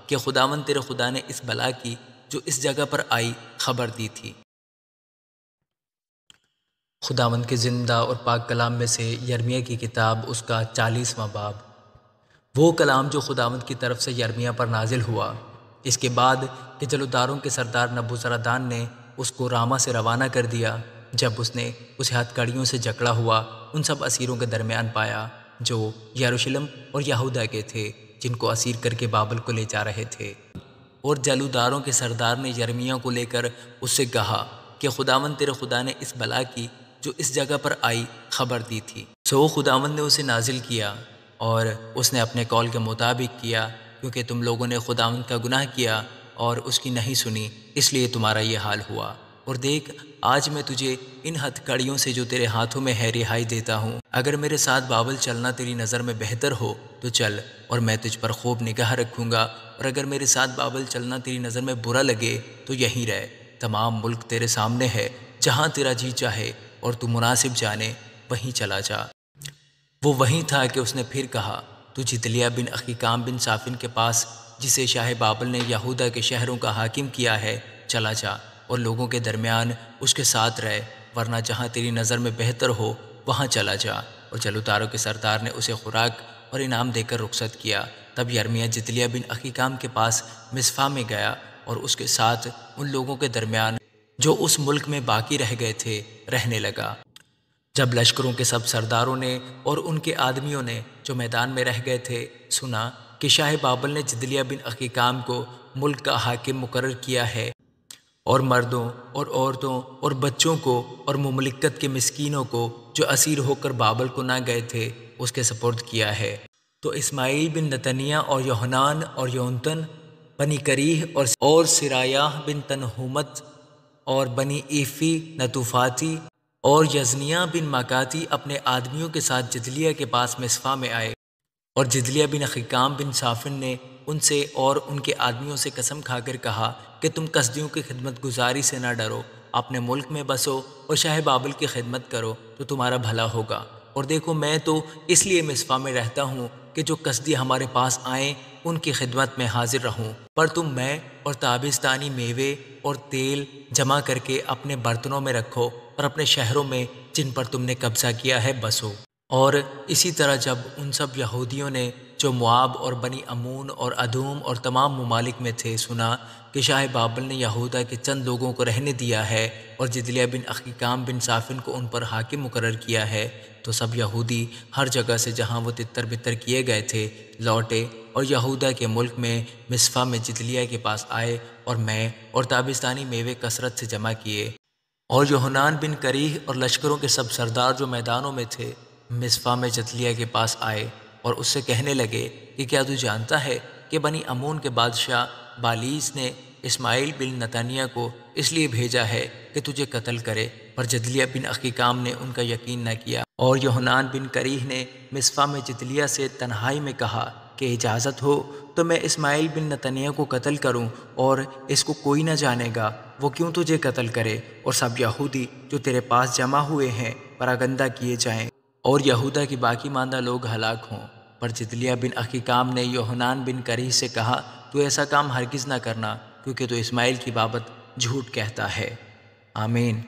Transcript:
کہ خداوند تیرے خدا نے اس بلا کی جو اس جگہ پر آئی خبر دی تھی۔ خداوند کے زندہ اور پاک کلام میں سے یرمیہ کی کتاب، اس کا 40واں باب۔ وہ کلام جو خداوند کی طرف سے یرمیہ پر نازل ہوا اس کے بعد کہ جلوداروں کے سردار نبوزردان نے اس کو راما سے روانہ کر دیا، جب اس نے اسے ہتھ کڑیوں سے جکڑا ہوا ان سب اسیروں کے درمیان پایا جو یروشلم اور یہودا کے تھے، جن کو اسیر کر کے بابل کو لے جا رہے تھے۔ اور جلوداروں کے سردار نے یرمیہ کو لے کر اس سے کہا کہ خداوند تیرے خدا نے اس بلا کی جو اس جگہ پر آئی خبر دی تھی۔ سو خداوند نے اسے نازل کیا اور اس نے اپنے قول کے مطابق کیا، کیونکہ تم لوگوں نے خداوند کا گناہ کیا اور اس کی نہیں سنی، اس لیے تمہارا یہ حال ہوا۔ اور دیکھ، آج میں تجھے ان ہتھ کڑیوں سے جو تیرے ہاتھوں میں ہے رہائی دیتا ہوں۔ اگر میرے ساتھ بابل چلنا تیری نظر میں بہتر ہو تو چل، اور میں تجھ پر خوب نگاہ رکھوں گا، اور اگر میرے ساتھ بابل چلنا تیری نظر میں برا لگے تو یہیں رہ۔ تمام ملک تیرے سامنے ہے، جہاں تیرا جی چاہے اور تو مناسب جانے وہیں چلا جا۔ وہ وہیں تھا کہ اس نے پھر کہا، تو جدلیہ بن اخیکام بن صافن کے پاس، جسے شاہ بابل نے یہودا کے شہروں کا حاکم کیا ہے، چلا جا اور لوگوں کے درمیان اس کے ساتھ رہ، ورنہ جہاں تیری نظر میں بہتر ہو وہاں چلا جا۔ اور جلوداروں کے سردار نے اسے خوراک اور انعام دے کر رخصت کیا۔ تب یرمیہ جدلیہ بن اخیکام کے پاس مصفا میں گیا اور اس کے ساتھ ان لوگوں کے درمیان جو اس ملک میں باقی رہ گئے تھے رہنے لگا۔ جب لشکروں کے سب سرداروں نے اور ان کے آدمیوں نے جو میدان میں رہ گئے تھے سنا کہ شاہ بابل نے جدلیہ بن اخیکام کو ملک کا حاکم مقرر کیا ہے، اور مردوں اور عورتوں اور بچوں کو اور مملکت کے مسکینوں کو جو اسیر ہو کر بابل کو نہ گئے تھے اس کے سپرد کیا ہے، تو اسماعیل بن نتنیہ اور یوحنان اور یونتن بنی کریہ اور سرایاہ بن تنہومت اور بنی ایفی نتوفاتی اور یزنیہ بن ماکاتی اپنے آدمیوں کے ساتھ جدلیہ کے پاس مصفا میں آئے۔ اور جدلیہ بن اخیکام بن صافن نے ان سے اور ان کے آدمیوں سے قسم کھا کر کہا کہ تم کسدیوں کی خدمت گزاری سے نہ ڈرو، اپنے ملک میں بسو اور شاہ بابل کی خدمت کرو تو تمہارا بھلا ہوگا۔ اور دیکھو، میں تو اس لیے مصفا میں رہتا ہوں کہ جو کسدی ہمارے پاس آئیں ان کی خدمت میں حاضر رہوں، پر تم میں اور تابستانی میوے اور تیل جمع کر کے اپنے برتنوں میں رکھو اور اپنے شہروں میں جن پر تم نے قبضہ کیا ہے بسو۔ اور اسی طرح جب ان سب یہودیوں نے جو مواب اور بنی امون اور ادوم اور تمام ممالک میں تھے سنا کہ شاہ بابل نے یہودا کے چند لوگوں کو رہنے دیا ہے اور جدلیہ بن اخیکام بن صافن کو ان پر حاکم مقرر کیا ہے، تو سب یہودی ہر جگہ سے جہاں وہ تتر بتر کیے گئے تھے لوٹے اور یہودا کے ملک میں مصفا میں جدلیہ کے پاس آئے، اور میں اور تابستانی میوے کثرت سے جمع کیے۔ اور یوحنان بن کریہ اور لشکروں کے سب سردار جو میدانوں میں تھے مصفا میں جدلیہ کے پاس آئے اور اس سے کہنے لگے کہ کیا تو جانتا ہے کہ بنی امون کے بادشاہ بالیس نے اسماعیل بن نتنیہ کو اس لیے بھیجا ہے کہ تجھے قتل کرے، پر جدلیہ بن اخیکام نے ان کا یقین نہ کیا۔ اور یوحنان بن کریہ نے مصفا میں جدلیہ سے تنہائی میں کہا کہ اجازت ہو تو میں اسماعیل بن نتنیہ کو قتل کروں، اور اس کو کوئی نہ جانے گا وہ کیوں تجھے قتل کرے، اور سب یہودی جو تیرے پاس جمع ہوئے ہیں پراگندہ کیے جائیں، اور یہودا کی باقی ماندہ لوگ ہلاک ہوں۔ پر جدلیہ بن اخیکام نے یوحنان بن کریہ سے کہا، تو ایسا کام ہرگز نہ کرنا، کیونکہ تو اسماعیل کی بابت جھوٹ کہتا ہے۔ آمین۔